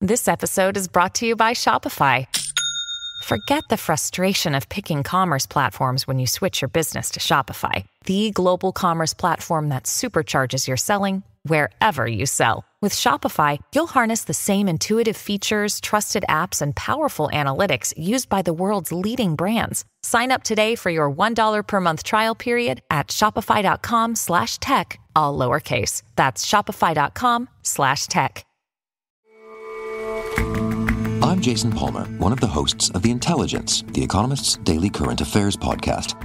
This episode is brought to you by Shopify. Forget the frustration of picking commerce platforms when you switch your business to Shopify, the global commerce platform that supercharges your selling wherever you sell. With Shopify, you'll harness the same intuitive features, trusted apps, and powerful analytics used by the world's leading brands. Sign up today for your $1 per month trial period at shopify.com/tech, all lowercase. That's shopify.com/tech. I'm Jason Palmer, one of the hosts of The Intelligence, The Economist's daily current affairs podcast.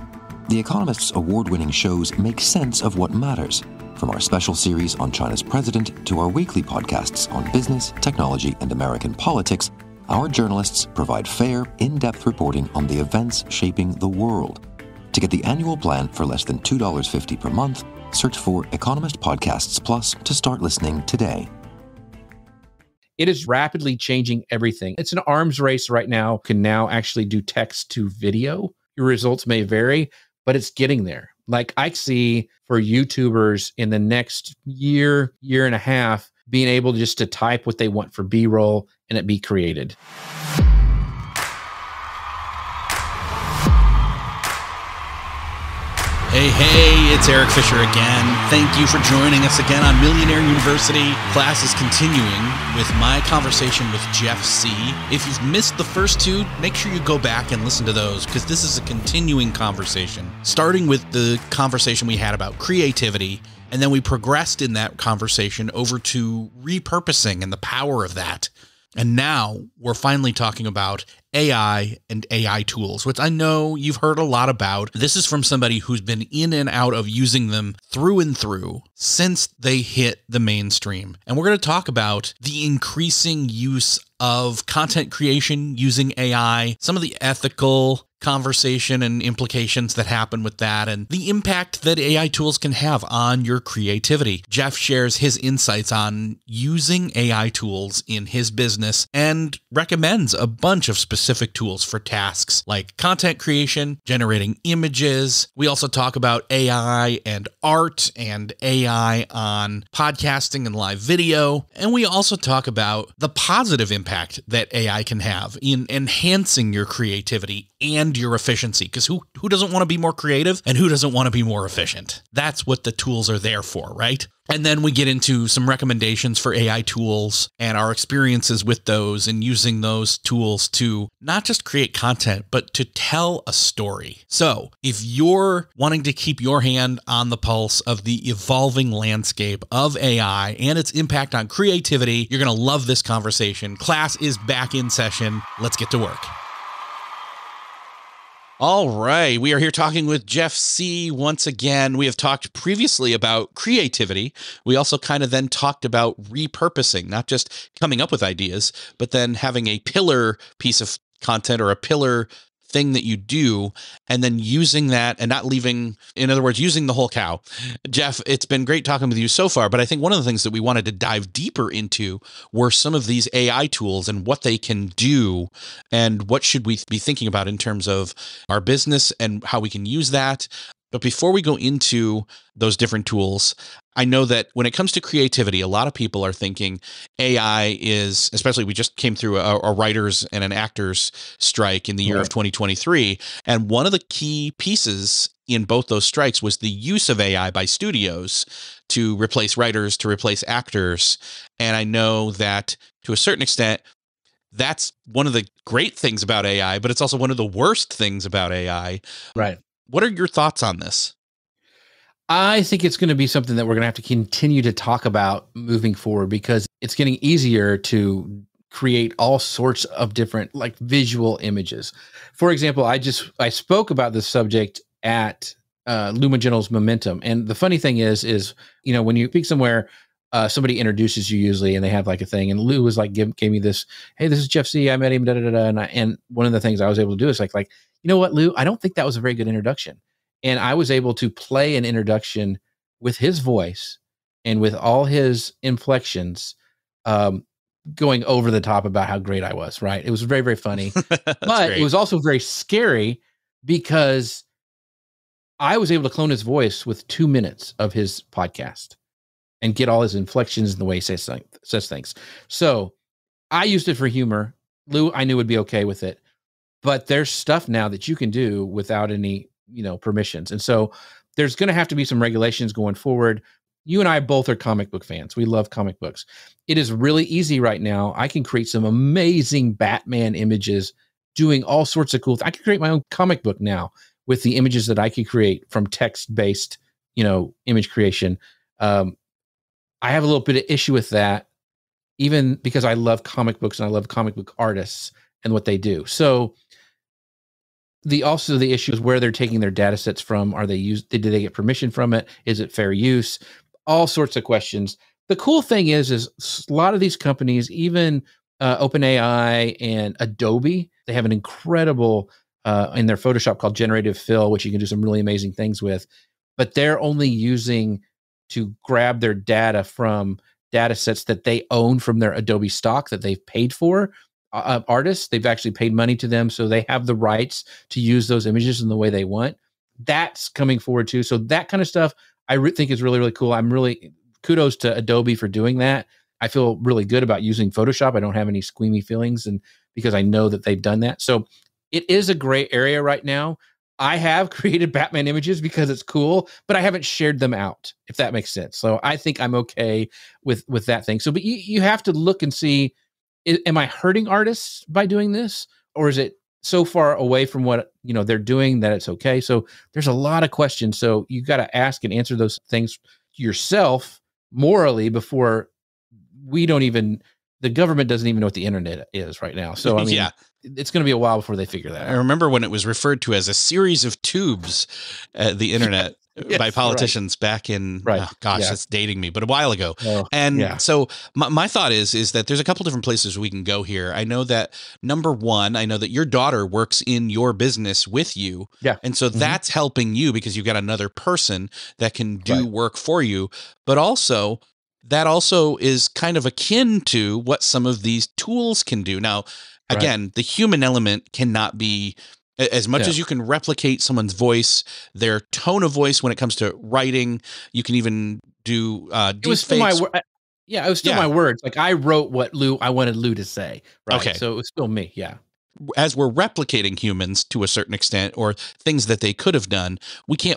The Economist's award-winning shows make sense of what matters, from our special series on China's president to our weekly podcasts on business, technology, and American politics. Our journalists provide fair, in-depth reporting on the events shaping the world. To get the annual plan for less than $2.50 per month, search for Economist Podcasts Plus to start listening today. It is rapidly changing everything. It's an arms race right now. You can now actually do text to video. Your results may vary, but it's getting there. Like I see for YouTubers in the next year and a half, being able just to type what they want for B-roll and it be created. Hey, it's Erik Fisher again. Thank you for joining us again on Millionaire University. Class is continuing with my conversation with Jeff Sieh. If you've missed the first two, make sure you go back and listen to those because this is a continuing conversation. Starting with the conversation we had about creativity, and then we progressed in that conversation over to repurposing and the power of that. And now we're finally talking about AI and AI tools, which I know you've heard a lot about. This is from somebody who's been in and out of using them through and through since they hit the mainstream. And we're going to talk about the increasing use of content creation using AI, some of the ethical conversation and implications that happen with that, and the impact that AI tools can have on your creativity. Jeff shares his insights on using AI tools in his business and recommends a bunch of specific tools for tasks like content creation, generating images. We also talk about AI and art and AI on podcasting and live video. And we also talk about the positive impact that AI can have in enhancing your creativity and your efficiency, because who doesn't want to be more creative and who doesn't want to be more efficient? That's what the tools are there for, right? And then we get into some recommendations for AI tools and our experiences with those and using those tools to not just create content, but to tell a story. So if you're wanting to keep your hand on the pulse of the evolving landscape of AI and its impact on creativity, you're going to love this conversation. Class is back in session. Let's get to work. All right. We are here talking with Jeff Sieh once again. We have talked previously about creativity. We also kind of then talked about repurposing, not just coming up with ideas, but then having a pillar piece of content or a pillar thing that you do and then using that and not leaving, in other words, using the whole cow. Jeff, it's been great talking with you so far, but I think one of the things that we wanted to dive deeper into were some of these AI tools and what they can do and what should we be thinking about in terms of our business and how we can use that. But before we go into those different tools, I know that when it comes to creativity, a lot of people are thinking AI is, especially we just came through a writers and an actors strike in the year of 2023. And one of the key pieces in both those strikes was the use of AI by studios to replace writers, to replace actors. And I know that to a certain extent, that's one of the great things about AI, but it's also one of the worst things about AI. Right. What are your thoughts on this? I think it's going to be something that we're going to have to continue to talk about moving forward because it's getting easier to create all sorts of different like visual images. For example, I spoke about this subject at Luma General's Momentum. And the funny thing is, you know, when you speak somewhere, somebody introduces you usually and they have like a thing. And Lou was like, gave me this, hey, this is Jeff Sieh. I met him, And one of the things I was able to do is like, you know what, Lou, I don't think that was a very good introduction. And I was able to play an introduction with his voice and with all his inflections, going over the top about how great I was, right? It was very, very funny, but great. It was also very scary because I was able to clone his voice with 2 minutes of his podcast and get all his inflections and the way he says things. So I used it for humor. Lou, I knew would be okay with it, but there's stuff now that you can do without any, permissions. And so there's going to have to be some regulations going forward. You and I both are comic book fans. We love comic books. It is really easy right now. I can create some amazing Batman images doing all sorts of cool things. I can create my own comic book now with the images that I can create from text-based, image creation. I have a little bit of issue with that, even because I love comic books and I love comic book artists and what they do. So the issue is where they're taking their data sets from. Did they get permission from it? Is it fair use? All sorts of questions. The cool thing is a lot of these companies, even OpenAI and Adobe, they have an incredible in their Photoshop called generative fill, which you can do some really amazing things with, but they're only using to grab their data from data sets that they own from their Adobe stock that they've paid for. Artists, they've actually paid money to them, so they have the rights to use those images in the way they want. That's coming forward too. So that kind of stuff I think is really, really cool. I'm really kudos to Adobe for doing that. I feel really good about using Photoshop. I don't have any squeamy feelings, and because I know that they've done that. So it is a gray area right now. I have created Batman images because it's cool, but I haven't shared them out, if that makes sense. So I think I'm okay with that thing. So, but you have to look and see, am I hurting artists by doing this? Or is it so far away from what, they're doing that it's okay? So there's a lot of questions. So you got to ask and answer those things yourself morally before the government doesn't even know what the internet is right now. So, I mean, yeah. It's going to be a while before they figure that out. I remember when it was referred to as a series of tubes, the internet yes, by politicians back in, it's dating me, but a while ago. So my thought is that there's a couple different places we can go here. I know that number one, I know that your daughter works in your business with you. Yeah. And so that's helping you because you've got another person that can do work for you, but also that also is kind of akin to what some of these tools can do. Now, again, the human element cannot be as much as you can replicate someone's voice, their tone of voice when it comes to writing. You can even do it was still it was still my words. Like I wrote what I wanted Lou to say. Right. Okay. So it was still me. Yeah. As we're replicating humans to a certain extent or things that they could have done, we can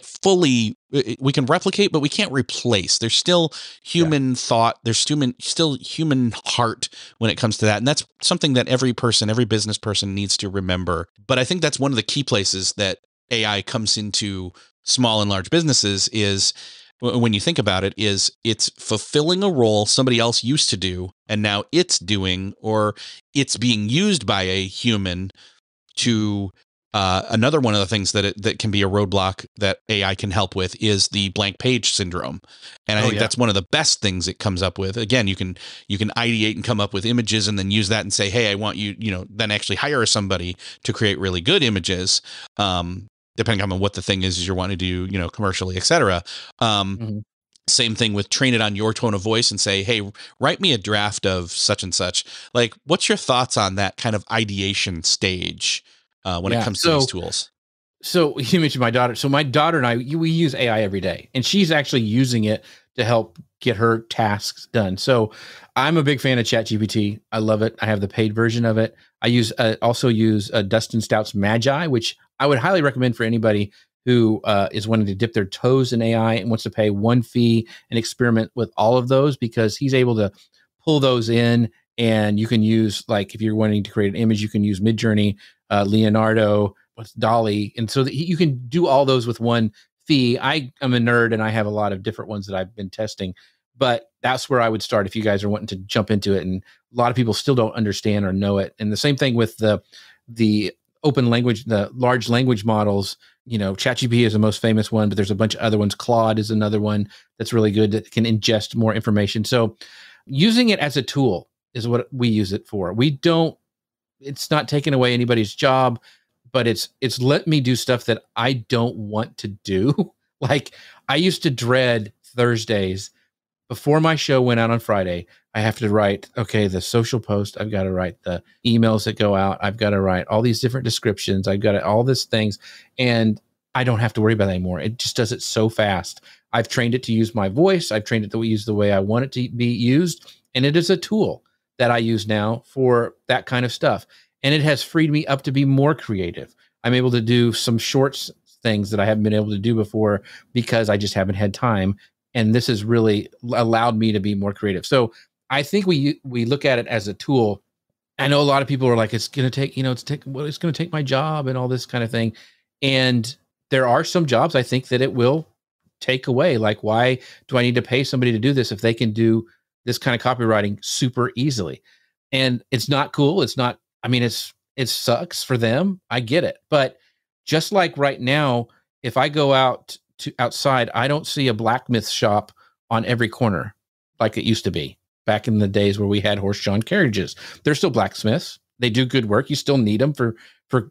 replicate, but we can't replace. There's still human thought. There's still human heart when it comes to that. And that's something that every business person needs to remember. But I think that's one of the key places that AI comes into small and large businesses is, when you think about it, is it's fulfilling a role somebody else used to do, and now it's doing, or it's being used by a human to another one of the things that can be a roadblock that AI can help with is the blank page syndrome. And I think that's one of the best things it comes up with. Again, you can ideate and come up with images and then use that and say, hey, I want you, then actually hire somebody to create really good images. Depending on what the thing is you're wanting to do, commercially, et cetera. Same thing with train it on your tone of voice and say, hey, write me a draft of such and such. Like, what's your thoughts on that kind of ideation stage when it comes to these tools? So you mentioned my daughter. So my daughter and I, we use AI every day, and she's actually using it to help get her tasks done. So I'm a big fan of ChatGPT. I love it. I have the paid version of it. I also use Dustin Stout's Magi, which I would highly recommend for anybody who is wanting to dip their toes in AI and wants to pay one fee and experiment with all of those, because he's able to pull those in, and you can use, like, if you're wanting to create an image, you can use Midjourney, Leonardo, Dolly. And so you can do all those with one fee. I am a nerd and I have a lot of different ones that I've been testing, but that's where I would start if you guys are wanting to jump into it. And a lot of people still don't understand or know it. And the same thing with the open language, the large language models. ChatGPT is the most famous one, but there's a bunch of other ones. Claude is another one that's really good, that can ingest more information. So using it as a tool is what we use it for. It's not taking away anybody's job, but it's let me do stuff that I don't want to do. Like, I used to dread Thursdays before my show went out on Friday. I have to write, the social post. I've got to write the emails that go out. I've got to write all these different descriptions. I've got all these things, and I don't have to worry about it anymore. It just does it so fast. I've trained it to use my voice. I've trained it to use the way I want it to be used, and it is a tool. that I use now for that kind of stuff. And it has freed me up to be more creative. I'm able to do some shorts things that I haven't been able to do before because I just haven't had time. And this has really allowed me to be more creative. So I think we look at it as a tool. I know a lot of people are like, it's going to take, it's going to take my job and all this kind of thing. And there are some jobs I think that it will take away. Like, why do I need to pay somebody to do this if they can do this kind of copywriting super easily? And it's not cool. It's not, I mean, it sucks for them. I get it. But just like right now, if I go outside, I don't see a blacksmith shop on every corner like it used to be back in the days where we had horse-drawn carriages. They're still blacksmiths. They do good work. You still need them for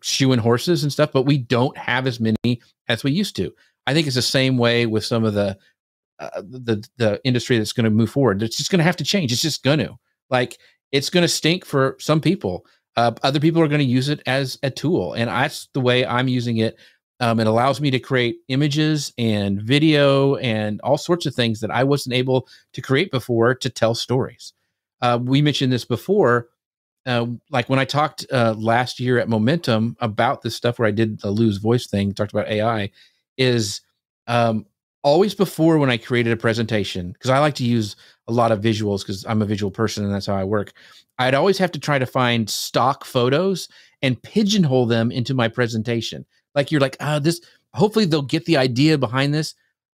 shoeing horses and stuff, but we don't have as many as we used to. I think it's the same way with some of the industry that's going to move forward. It's just going to have to change. It's just going to, like, it's going to stink for some people. Other people are going to use it as a tool. And that's the way I'm using it. It allows me to create images and video and all sorts of things that I wasn't able to create before to tell stories. We mentioned this before, like when I talked last year at Momentum about this stuff where I did the lose voice thing, talked about AI, is always before when I created a presentation, because I like to use a lot of visuals because I'm a visual person and that's how I work. I'd always have to try to find stock photos and pigeonhole them into my presentation. Like, you're like, this, hopefully they'll get the idea behind this.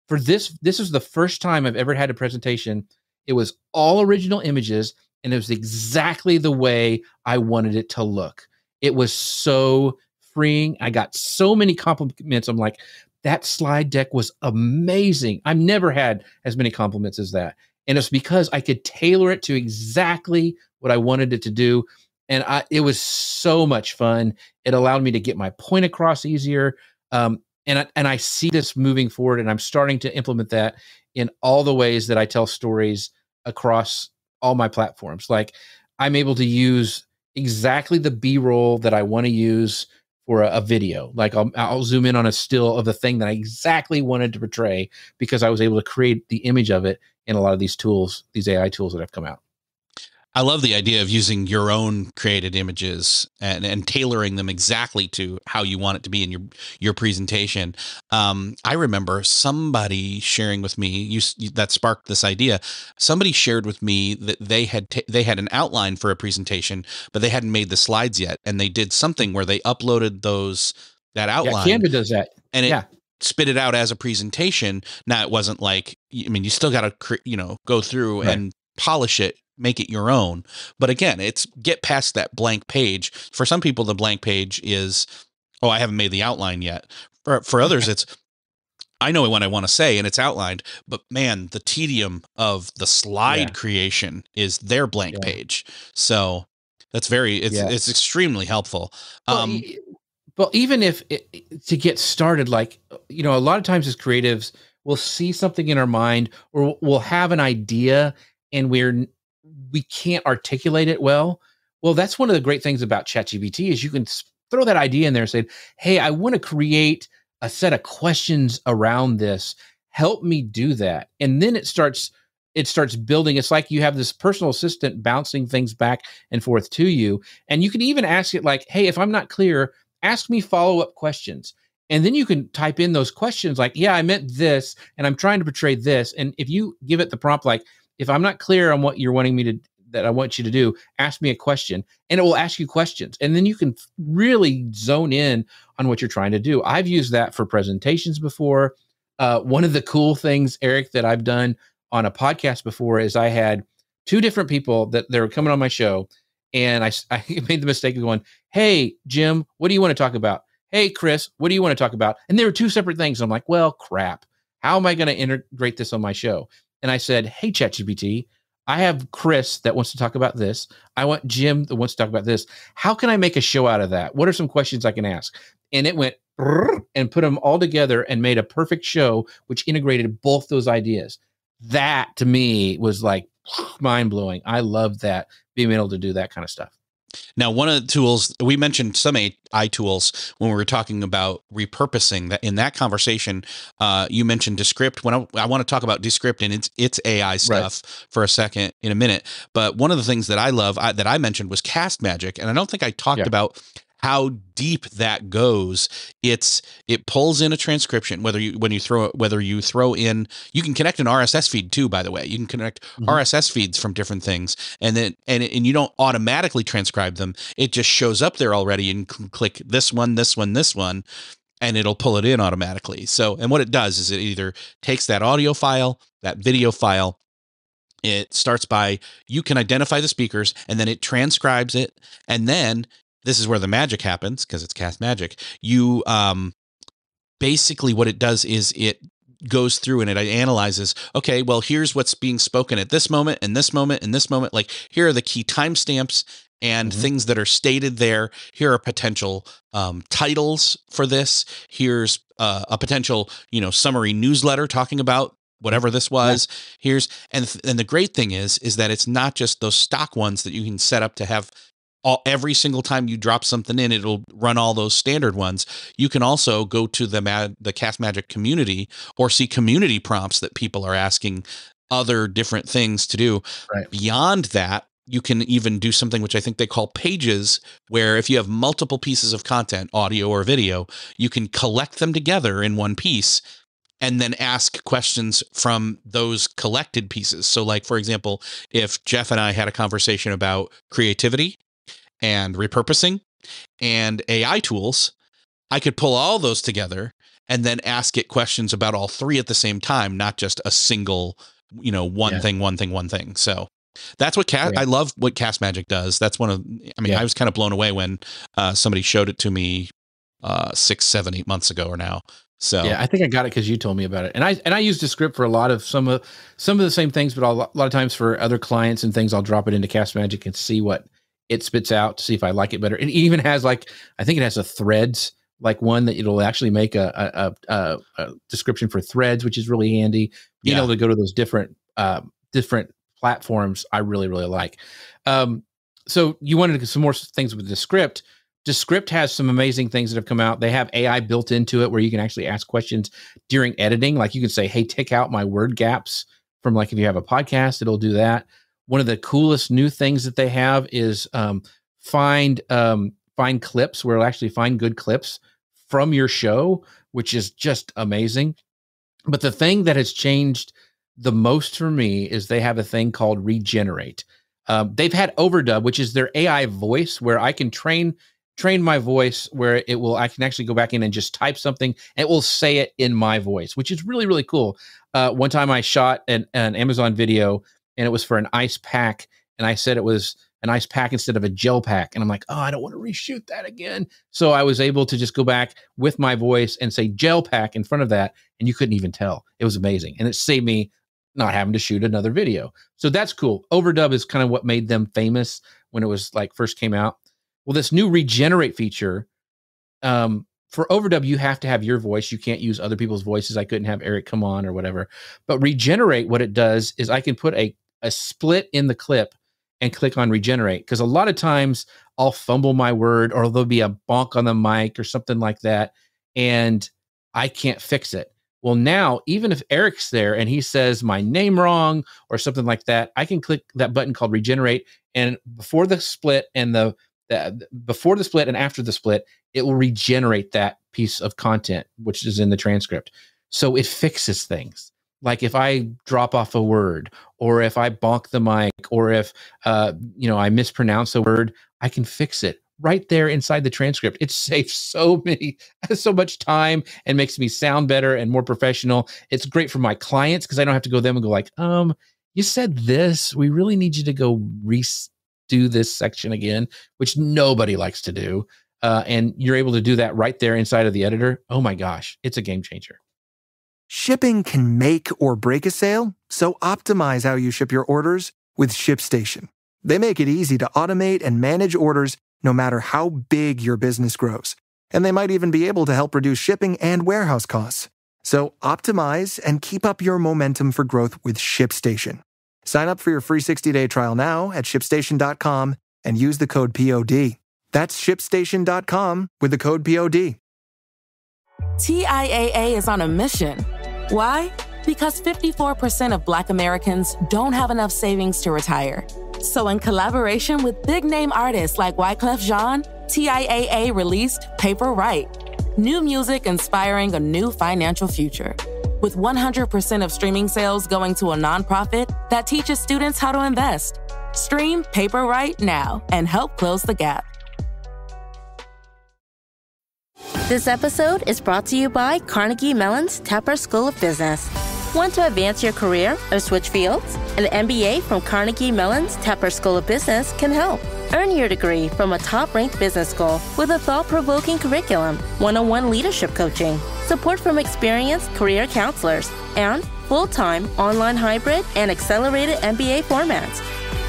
For this is the first time I've ever had a presentation. It was all original images and it was exactly the way I wanted it to look. It was so freeing. I got so many compliments. I'm like, that slide deck was amazing. I've never had as many compliments as that. And it's because I could tailor it to exactly what I wanted it to do. And it was so much fun. It allowed me to get my point across easier. And I see this moving forward, and I'm starting to implement that in all the ways that I tell stories across all my platforms. Like, I'm able to use exactly the B-roll that I want to use for a video. Like, I'll zoom in on a still of the thing that I exactly wanted to portray because I was able to create the image of it in a lot of these tools, these AI tools that have come out. I love the idea of using your own created images and tailoring them exactly to how you want it to be in your presentation. I remember somebody sharing with me that sparked this idea. Somebody shared with me that they had an outline for a presentation, but they hadn't made the slides yet, and they did something where they uploaded that outline. Yeah, Canva does that, and it spit it out as a presentation. Now, it wasn't like, I mean, you still got to go through and polish it, make it your own. But again, it's get past that blank page. For some people, the blank page is, oh, I haven't made the outline yet. For others, it's, I know what I want to say and it's outlined, but man, the tedium of the slide creation is their blank page. So that's it's extremely helpful. Well, even if to get started, like, a lot of times as creatives, we'll see something in our mind or we'll have an idea and we can't articulate it well. Well, that's one of the great things about ChatGPT is you can throw that idea in there and say, hey, I want to create a set of questions around this. Help me do that. And then it starts building. It's like you have this personal assistant bouncing things back and forth to you. And you can even ask it like, hey, if I'm not clear, ask me follow-up questions. And then you can type in those questions like, yeah, I meant this, and I'm trying to portray this. And if you give it the prompt, like, if I'm not clear on what you're wanting that I want you to do, ask me a question, and it will ask you questions. And then you can really zone in on what you're trying to do. I've used that for presentations before. One of the cool things, Erik, that I've done on a podcast before is I had two different people that they were coming on my show. And I made the mistake of going, hey, Jim, what do you want to talk about? Hey, Chris, what do you want to talk about? And they were two separate things. I'm like, well, crap. How am I going to integrate this on my show? And I said, hey, ChatGPT, I have Chris that wants to talk about this. I want Jim that wants to talk about this. How can I make a show out of that? What are some questions I can ask? And it went and put them all together and made a perfect show, which integrated both those ideas. That to me was like mind blowing. I loved that, being able to do that kind of stuff. Now, one of the tools we mentioned, some AI tools when we were talking about repurposing. That in that conversation, you mentioned Descript. When I want to talk about Descript and its AI stuff for a second in a minute, but one of the things that I love that I mentioned was Cast Magic, and I don't think I talked about how deep that goes. It pulls in a transcription, whether you throw in, you can connect an RSS feed too, by the way. You can connect RSS feeds from different things, and then and you don't automatically transcribe them. It just shows up there already, and you can click this one, and it'll pull it in automatically. So, and what it does is it either takes that audio file, that video file. It starts by, you can identify the speakers, and then it transcribes it, and then this is where the magic happens, because it's Cast Magic. You basically what it does is it goes through and it analyzes, okay, well, here's what's being spoken at this moment and this moment and this moment. Like, here are the key timestamps and things that are stated there. Here are potential titles for this. Here's a potential, summary newsletter talking about whatever this was. Here's and the great thing is that it's not just those stock ones that you can set up to have every single time you drop something in, it'll run all those standard ones. You can also go to the Cast Magic community or see community prompts that people are asking other different things to do. Right. Beyond that, you can even do something which I think they call pages, where if you have multiple pieces of content, audio or video, you can collect them together in one piece and then ask questions from those collected pieces. So, like, for example, if Jeff and I had a conversation about creativity and repurposing and AI tools, I could pull all those together and then ask it questions about all three at the same time, not just a single, one thing. So that's what I love what Cast Magic does. That's I was kind of blown away when somebody showed it to me 6, 7, 8 months ago or now. So I think I got it because you told me about it, and I use Descript for a lot of some of the same things, but a lot of times for other clients and things, I'll drop it into Cast Magic and see what it spits out to see if I like it better. It even has I think it has a threads, one that it'll actually make a description for threads, which is really handy. Being able to go to those different platforms, I really, really like. So you wanted to get some more things with Descript. Descript has some amazing things that have come out. They have AI built into it where you can actually ask questions during editing. Like, you can say, hey, take out my word gaps from, if you have a podcast, it'll do that. One of the coolest new things that they have is find clips, where it'll actually find good clips from your show, which is just amazing. But the thing that has changed the most for me is they have a thing called Regenerate. They've had Overdub, which is their AI voice, where I can train my voice, where I can actually go back in and just type something, and it will say it in my voice, which is really, really cool. One time I shot an Amazon video, and it was for an ice pack, and I said it was an ice pack instead of a gel pack. And I'm like, I don't want to reshoot that again. So I was able to just go back with my voice and say gel pack in front of that, and you couldn't even tell. It was amazing. And it saved me not having to shoot another video. So that's cool. Overdub is kind of what made them famous when it was first came out. Well, this new Regenerate feature, for Overdub, you have to have your voice. You can't use other people's voices. I couldn't have Erik come on or whatever. But Regenerate, what it does is I can put a split in the clip and click on Regenerate, because a lot of times I'll fumble my word, or there'll be a bonk on the mic or something like that, and I can't fix it. Well, now, even if Erik's there and he says my name wrong or something like that, I can click that button called Regenerate, and before the split and before the split and after the split, it will regenerate that piece of content, which is in the transcript. So it fixes things. Like if I drop off a word, or if I bonk the mic, or if I mispronounce a word, I can fix it right there inside the transcript. It saves so much time and makes me sound better and more professional. It's great for my clients because I don't have to go to them and go you said this. We really need you to go redo this section again, which nobody likes to do. And you're able to do that right there inside of the editor. Oh my gosh, it's a game changer. Shipping can make or break a sale, so optimize how you ship your orders with ShipStation. They make it easy to automate and manage orders no matter how big your business grows. And they might even be able to help reduce shipping and warehouse costs. So optimize and keep up your momentum for growth with ShipStation. Sign up for your free 60-day trial now at ShipStation.com and use the code POD. That's ShipStation.com with the code POD. TIAA is on a mission. Why? Because 54% of Black Americans don't have enough savings to retire. So in collaboration with big-name artists like Wyclef Jean, TIAA released Paper Right, new music inspiring a new financial future. With 100% of streaming sales going to a nonprofit that teaches students how to invest. Stream Paper Right now and help close the gap. This episode is brought to you by Carnegie Mellon's Tepper School of Business. Want to advance your career or switch fields? An MBA from Carnegie Mellon's Tepper School of Business can help. Earn your degree from a top-ranked business school with a thought-provoking curriculum, one-on-one leadership coaching, support from experienced career counselors, and full-time online hybrid and accelerated MBA formats.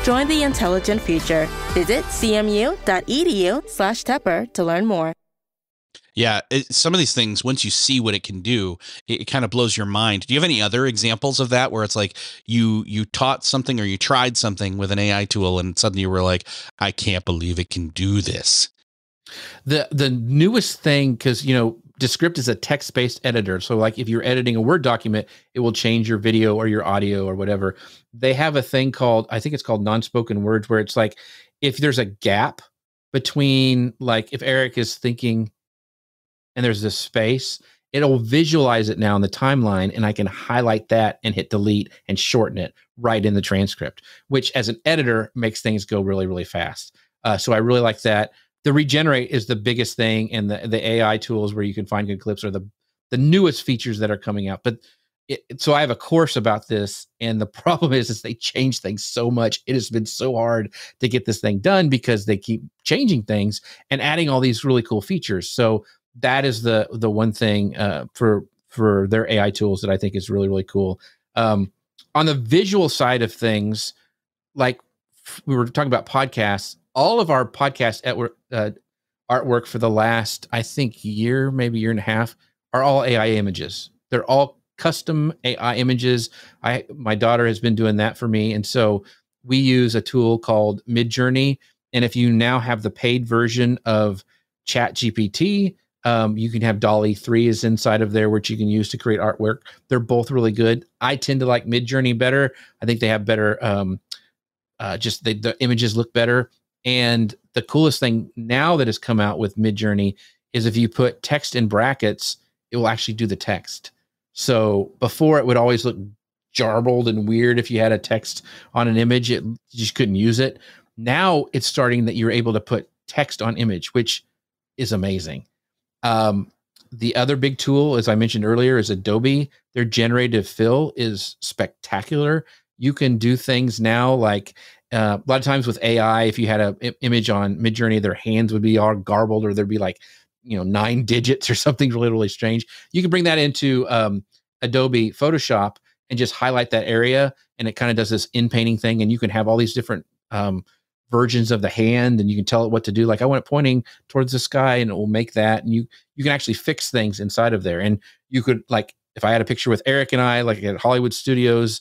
Join the intelligent future. Visit cmu.edu/Tepper to learn more. Yeah, some of these things, once you see what it can do, it kind of blows your mind. Do you have any other examples of that where it's like you taught something or you tried something with an AI tool and suddenly you were like, I can't believe it can do this? The newest thing, because, Descript is a text-based editor. So like if you're editing a Word document, it will change your video or your audio or whatever. They have a thing called, I think it's called non-spoken words, where it's like if there's a gap between, like if Erik is thinking and there's this space, it'll visualize it now in the timeline, and I can highlight that and hit delete and shorten it right in the transcript, which as an editor makes things go really, really fast. So I really like that. The regenerate is the biggest thing, and the AI tools where you can find good clips are the newest features that are coming out. But so I have a course about this, and the problem is they change things so much. It has been so hard to get this thing done because they keep changing things and adding all these really cool features. So that is the one thing for their AI tools that I think is really, really cool. On the visual side of things, like we were talking about podcasts, all of our podcast artwork for the last, I think, year, maybe year and a half, are all AI images. They're all custom AI images. My daughter has been doing that for me. And so we use a tool called Midjourney. And if you now have the paid version of ChatGPT, you can have DALL-E 3 is inside of there, which you can use to create artwork. They're both really good. I tend to like Midjourney better. I think they have better, the images look better. And the coolest thing now that has come out with Midjourney is if you put text in brackets, it will actually do the text. So before it would always look jarbled and weird if you had a text on an image, you just couldn't use it. Now it's starting that you're able to put text on image, which is amazing. The other big tool, as I mentioned earlier, is Adobe. Their generative fill is spectacular. You can do things now like a lot of times with AI, if you had an image on Midjourney, their hands would be all garbled, or there'd be like, 9 digits or something really, really strange. You can bring that into Adobe Photoshop and just highlight that area, and it kind of does this in-painting thing, and you can have all these different versions of the hand, and you can tell it what to do. Like I want it pointing towards the sky, and it will make that. And you can actually fix things inside of there. And you could, like, if I had a picture with Erik and I, like at Hollywood Studios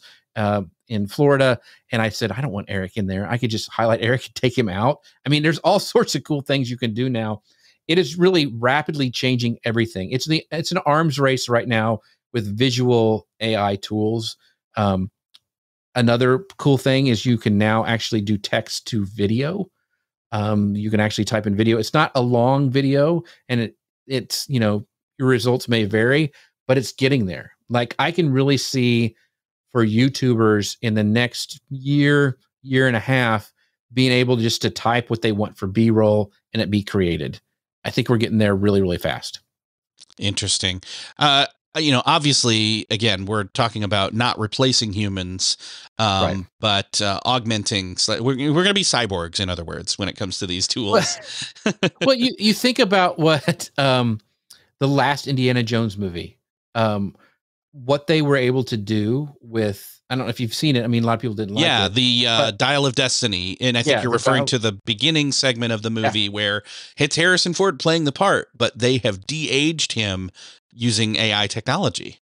in Florida, and I said, I don't want Erik in there, I could just highlight Erik and take him out. I mean, there's all sorts of cool things you can do now. It is really rapidly changing everything. It's an arms race right now with visual AI tools. Another cool thing is you can now actually do text to video. You can actually type in video. It's not a long video, and it's your results may vary, but it's getting there. Like I can really see for YouTubers in the next year and a half being able just to type what they want for B-roll and it be created. I think we're getting there really, really fast. Interesting. Obviously, again, we're talking about not replacing humans, right, but augmenting. We're going to be cyborgs, in other words, when it comes to these tools. Well, you think about what the last Indiana Jones movie, what they were able to do with, I don't know if you've seen it. I mean, a lot of people didn't like it. Yeah, the Dial of Destiny. And I think you're referring to the beginning segment of the movie where it's Harrison Ford playing the part, but they have de-aged him using AI technology.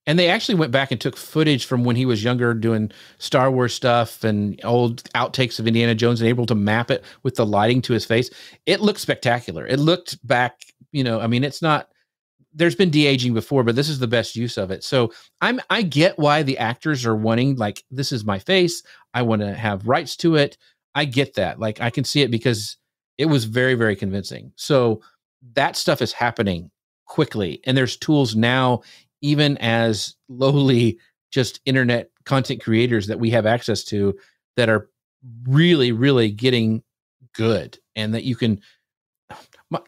And they actually went back and took footage from when he was younger doing Star Wars stuff and old outtakes of Indiana Jones and able to map it with the lighting to his face. It looked spectacular. It looked back, I mean, it's not, there's been de-aging before, but this is the best use of it. So I get why the actors are wanting, like, this is my face. I want to have rights to it. I get that. Like, I can see it because it was very, very convincing. So that stuff is happening quickly. And there's tools now, even as lowly just internet content creators that we have access to, that are really, really getting good. And that you can,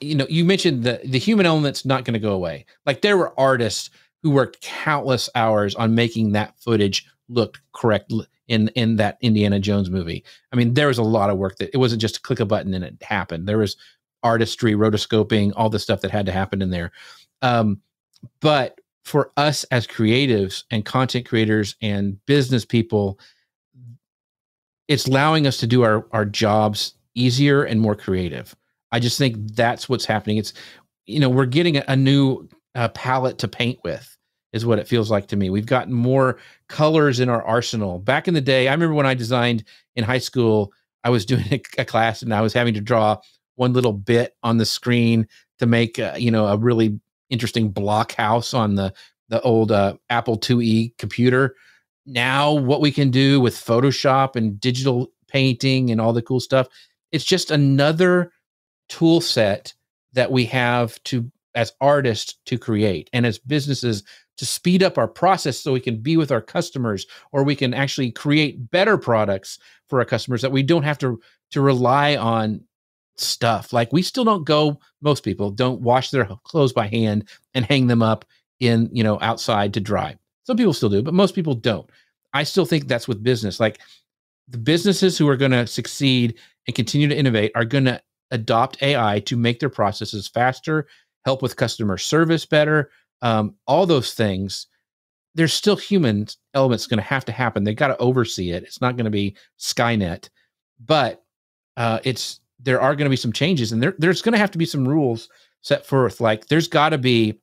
you mentioned the human element's not going to go away. Like, there were artists who worked countless hours on making that footage look correct in that Indiana Jones movie. I mean, there was a lot of work that it wasn't just click a button and it happened. There was artistry, rotoscoping, all the stuff that had to happen in there. But for us as creatives and content creators and business people, it's allowing us to do our jobs easier and more creative. I just think that's what's happening. It's, we're getting a new palette to paint with, is what it feels like to me. We've gotten more colors in our arsenal. Back in the day, I remember when I designed in high school, I was doing a class and I was having to draw one little bit on the screen to make, a really interesting block house on the old Apple IIe computer. Now what we can do with Photoshop and digital painting and all the cool stuff, it's just another tool set that we have to, as artists, to create, and as businesses, to speed up our process so we can be with our customers, or we can actually create better products for our customers, that we don't have to rely on stuff. Like, we still most people don't wash their clothes by hand and hang them up in, outside to dry. Some people still do, but most people don't. I still think that's with business. Like, the businesses who are going to succeed and continue to innovate are going to adopt AI to make their processes faster, help with customer service better, all those things. There's still human elements going to have to happen. They got to oversee it. It's not going to be Skynet, but there are going to be some changes, and there's going to have to be some rules set forth. Like, there's got to be,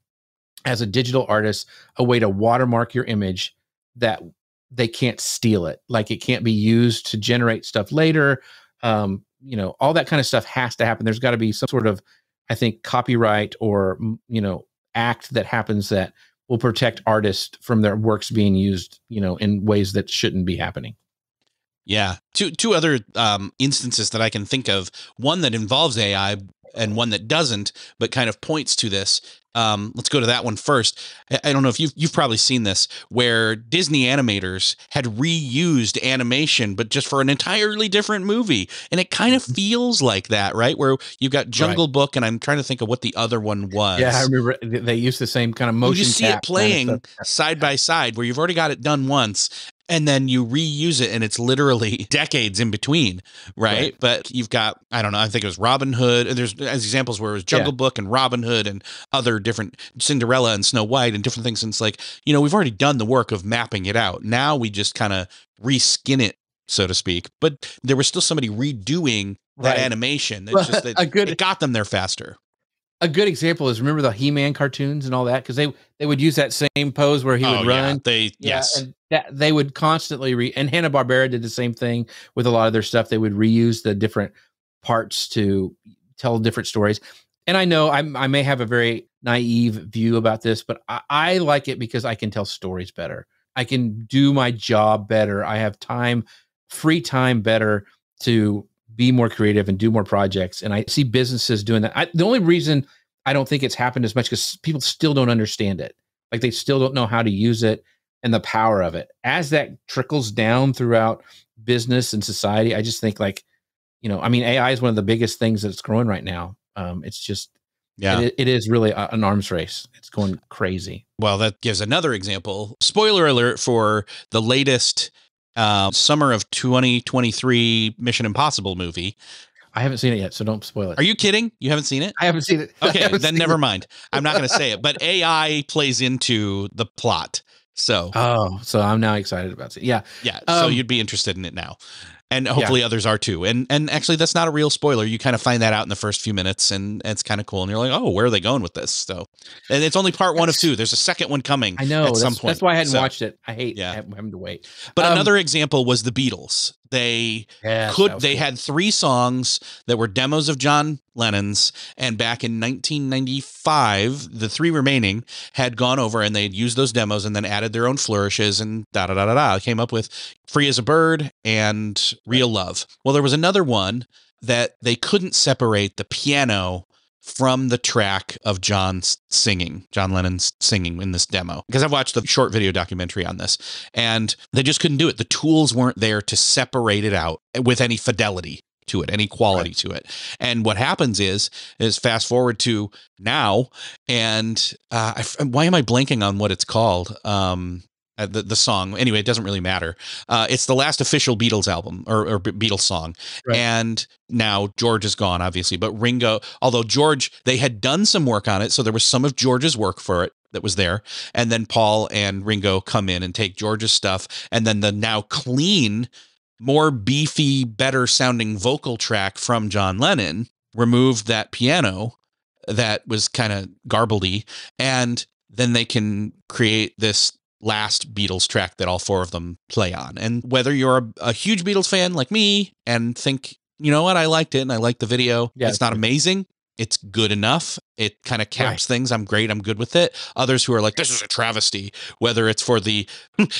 as a digital artist, a way to watermark your image that they can't steal it. Like, it can't be used to generate stuff later. All that kind of stuff has to happen. There's got to be some sort of, I think, copyright or, act that happens that will protect artists from their works being used, in ways that shouldn't be happening. Yeah. Two other instances that I can think of, one that involves AI and one that doesn't, but kind of points to this. Let's go to that one first. I don't know if you've probably seen this, where Disney animators had reused animation, but just for an entirely different movie. And it kind of feels like that, right? Where you've got Jungle Book, and I'm trying to think of what the other one was. Yeah, I remember they used the same kind of motion. You see it playing kind of side by side, where you've already got it done once, and then you reuse it, and it's literally decades in between, right? But you've got, I don't know, I think it was Robin Hood. There's as examples where it was Jungle Book and Robin Hood and other different, Cinderella and Snow White and different things. And it's like, we've already done the work of mapping it out. Now we just kind of reskin it, so to speak. But there was still somebody redoing that animation. It's just that it got them there faster. A good example is, remember the He-Man cartoons and all that? Because they would use that same pose where he would run. Yes. And they would constantly and Hanna-Barbera did the same thing with a lot of their stuff. They would reuse the different parts to tell different stories. And I know I may have a very naive view about this, but I like it because I can tell stories better. I can do my job better. I have free time better to be more creative and do more projects. And I see businesses doing that. The only reason I don't think it's happened as much because people still don't understand it. Like, they still don't know how to use it and the power of it. As that trickles down throughout business and society, I just think, like, AI is one of the biggest things that's growing right now. It's just, it is really an arms race. It's going crazy. Well, that gives another example. Spoiler alert for the latest summer of 2023 Mission Impossible movie. I haven't seen it yet, so don't spoil it. Are you kidding? You haven't seen it? I haven't seen it. Okay, then never mind. I'm not going to say it, but AI plays into the plot. So I'm now excited about it. Yeah. So you'd be interested in it now. And hopefully others are too. And actually, that's not a real spoiler. You kind of find that out in the first few minutes, and it's kind of cool. And you're like, oh, where are they going with this? So, and it's only part 1 of 2. There's a second one coming. I know at some point. That's why I hadn't watched it. I hate having to wait. But another example was the Beatles. They had 3 songs that were demos of John Lennon's, and back in 1995, the 3 remaining had gone over and they'd used those demos and then added their own flourishes and came up with Free as a Bird and Real Love. Well, there was another one that they couldn't separate the piano from the track of John Lennon's singing in this demo, because I've watched the short video documentary on this, and they just couldn't do it. The tools weren't there to separate it out with any fidelity to it, any quality to it. And what happens is fast forward to now, and why am I blanking on what it's called? The song. Anyway, it doesn't really matter. It's the last official Beatles album or Beatles song. Right. And now George is gone, obviously, but Ringo, although George, they had done some work on it. So there was some of George's work for it that was there. And then Paul and Ringo come in and take George's stuff. And then the now clean, more beefy, better sounding vocal track from John Lennon removed that piano that was kind of garbledy. And then they can create this last Beatles track that all 4 of them play on. And whether you're a huge Beatles fan like me and think, you know what, I liked it and I liked the video. Yeah, it's not amazing. It's good enough. It kind of caps things. I'm great. I'm good with it. Others who are like, this is a travesty, whether it's for the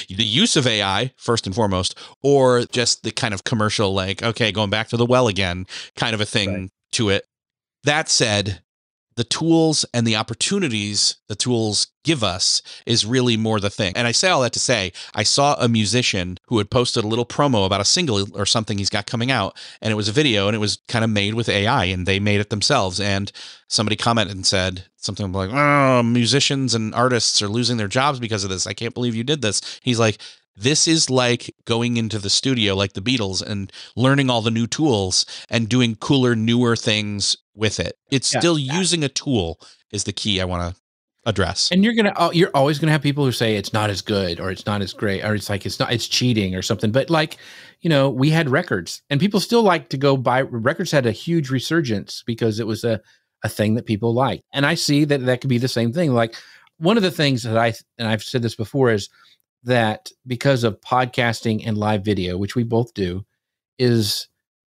use of AI first and foremost, or just the kind of commercial, like, okay, going back to the well again kind of a thing to it. That said, the tools and the opportunities the tools give us is really more the thing. And I say all that to say, I saw a musician who had posted a little promo about a single or something he's got coming out, and it was a video, and it was kind of made with AI, and they made it themselves. And somebody commented and said something like, oh, musicians and artists are losing their jobs because of this. I can't believe you did this. He's like, this is like going into the studio like the Beatles and learning all the new tools and doing cooler, newer things with it. It's still using a tool is the key I want to address. And you're always going to have people who say it's not as good or it's not as great or it's like it's cheating or something. But like, we had records and people still like to go buy records. Had a huge resurgence because it was a thing that people like. And I see that could be the same thing. Like one of the things that I've said this before is that because of podcasting and live video, which we both do, is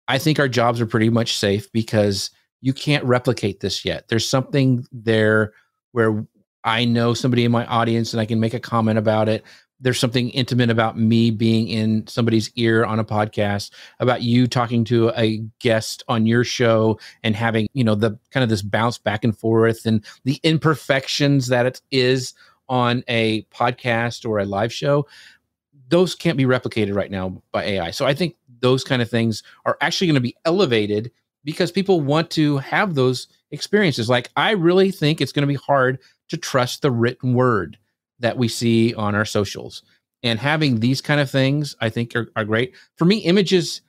I think our jobs are pretty much safe because you can't replicate this yet. There's something there where I know somebody in my audience and I can make a comment about it. There's something intimate about me being in somebody's ear on a podcast, about you talking to a guest on your show and having, the kind of this bounce back and forth and the imperfections that it is on a podcast or a live show. Those can't be replicated right now by AI. So I think those kind of things are actually going to be elevated because people want to have those experiences. Like, I really think it's going to be hard to trust the written word that we see on our socials. And having these kind of things, I think are great. For me, images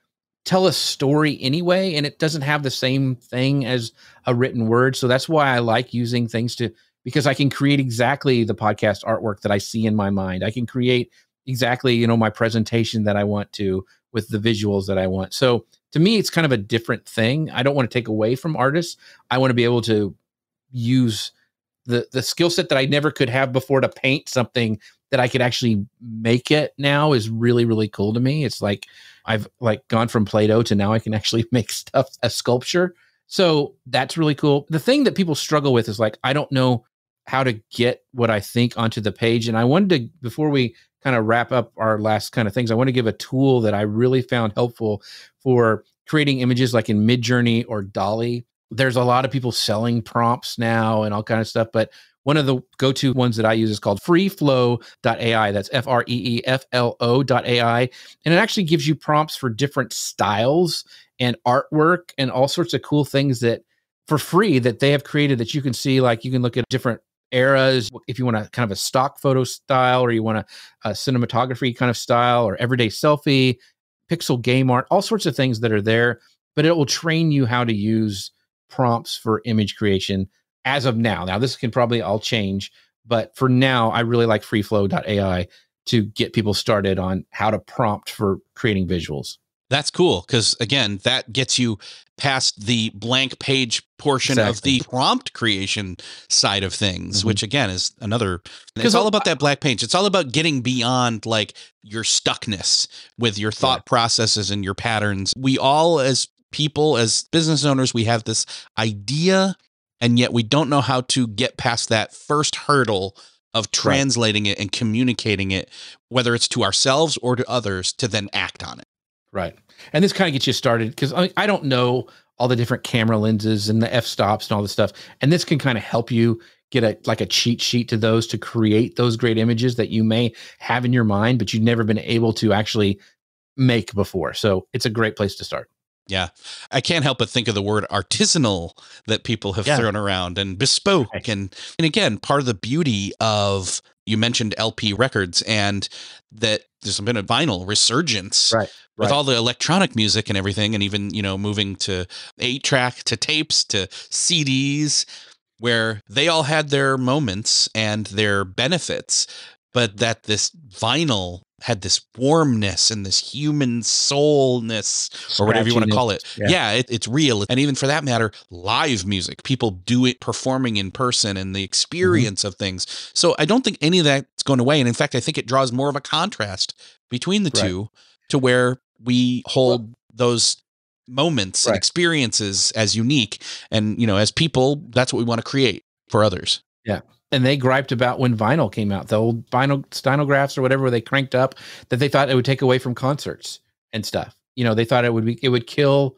tell a story anyway, and it doesn't have the same thing as a written word. So that's why I like using things because I can create exactly the podcast artwork that I see in my mind. I can create exactly, my presentation that I want to with the visuals that I want. So to me, it's kind of a different thing. I don't want to take away from artists. I want to be able to use the skill set that I never could have before to paint something that I could actually make it now is really, really cool to me. It's like I've gone from Play-Doh to now I can actually make stuff as sculpture. So that's really cool. The thing that people struggle with is I don't know how to get what I think onto the page. And I wanted to, before we kind of wrap up our last kind of things, I want to give a tool that I really found helpful for creating images like in Midjourney or Dolly. There's a lot of people selling prompts now and all kind of stuff, but one of the go-to ones that I use is called freeflow.ai. That's FREEFLO.ai. And it actually gives you prompts for different styles and artwork and all sorts of cool things that for free that they have created that you can see. Like you can look at different eras, if you want a kind of a stock photo style, or you want a cinematography kind of style, or everyday selfie, pixel game art, all sorts of things that are there, but it will train you how to use prompts for image creation as of now. Now, this can probably all change, but for now, I really like freeflow.ai to get people started on how to prompt for creating visuals. That's cool because, again, that gets you past the blank page portion of the prompt creation side of things, which, again, is another. It's all about that black page. It's all about getting beyond like your stuckness with your thought processes and your patterns. We all, as people, as business owners, we have this idea, and yet we don't know how to get past that first hurdle of translating it and communicating it, whether it's to ourselves or to others, to then act on it. Right. And this kind of gets you started because I don't know all the different camera lenses and the f-stops and all this stuff. And this can kind of help you get a cheat sheet to those to create those great images that you may have in your mind, but you've never been able to actually make before. So it's a great place to start. Yeah. I can't help but think of the word artisanal that people have thrown around, and bespoke. And again, part of the beauty of, you mentioned LP records, and that there's been a vinyl resurgence with all the electronic music and everything. And even, moving to 8-track, to tapes, to CDs, where they all had their moments and their benefits, but that this vinyl had this warmness and this human soulness, or whatever you want to call it. It's real. And even for that matter, live music, people do it performing in person, and the experience of things. So I don't think any of that's going away. And in fact, I think it draws more of a contrast between the two, to where we hold those moments and experiences as unique. And, as people, that's what we want to create for others. Yeah. And they griped about when vinyl came out, the old vinyl stenographs or whatever they cranked up, that they thought it would take away from concerts and stuff. They thought it would kill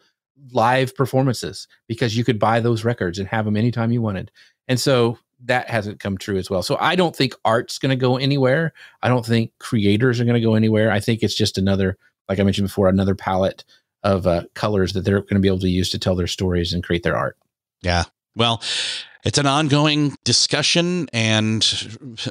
live performances because you could buy those records and have them anytime you wanted. And so that hasn't come true as well. So I don't think art's going to go anywhere. I don't think creators are going to go anywhere. I think it's just another, like I mentioned before, another palette of colors that they're going to be able to use to tell their stories and create their art. Yeah. Well, it's an ongoing discussion and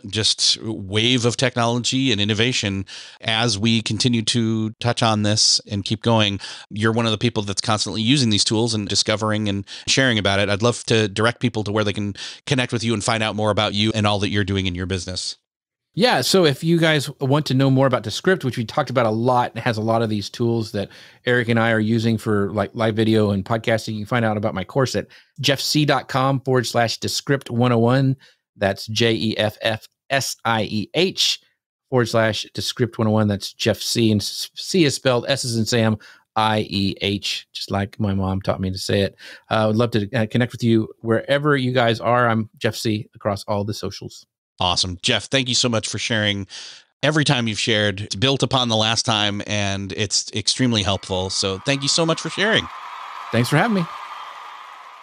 just wave of technology and innovation as we continue to touch on this and keep going. You're one of the people that's constantly using these tools and discovering and sharing about it. I'd love to direct people to where they can connect with you and find out more about you and all that you're doing in your business. Yeah. So if you guys want to know more about Descript, which we talked about a lot, and has a lot of these tools that Erik and I are using for like live video and podcasting, you can find out about my course at jeffsieh.com/Descript 101. That's JEFFSIEH/Descript 101. That's Jeff Sieh, and C is spelled S as in Sam, IEH, just like my mom taught me to say it. I would love to connect with you wherever you guys are. I'm Jeff Sieh across all the socials. Awesome. Jeff, thank you so much for sharing. Every time you've shared, it's built upon the last time, and it's extremely helpful. So thank you so much for sharing. Thanks for having me.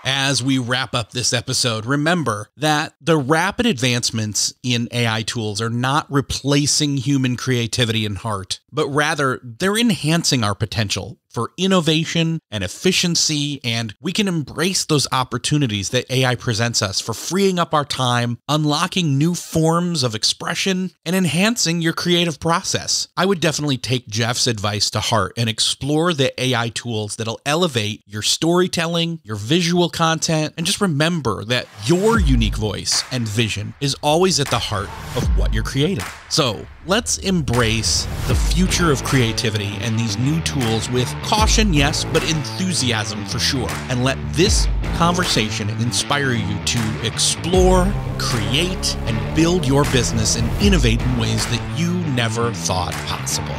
As we wrap up this episode, remember that the rapid advancements in AI tools are not replacing human creativity and heart, but rather they're enhancing our potential for innovation and efficiency, and we can embrace those opportunities that AI presents us for freeing up our time, unlocking new forms of expression, and enhancing your creative process. I would definitely take Jeff's advice to heart and explore the AI tools that'll elevate your storytelling, your visual content, and just remember that your unique voice and vision is always at the heart of what you're creating. So let's embrace the future of creativity and these new tools with caution, yes, but enthusiasm for sure. And let this conversation inspire you to explore, create, and build your business and innovate in ways that you never thought possible.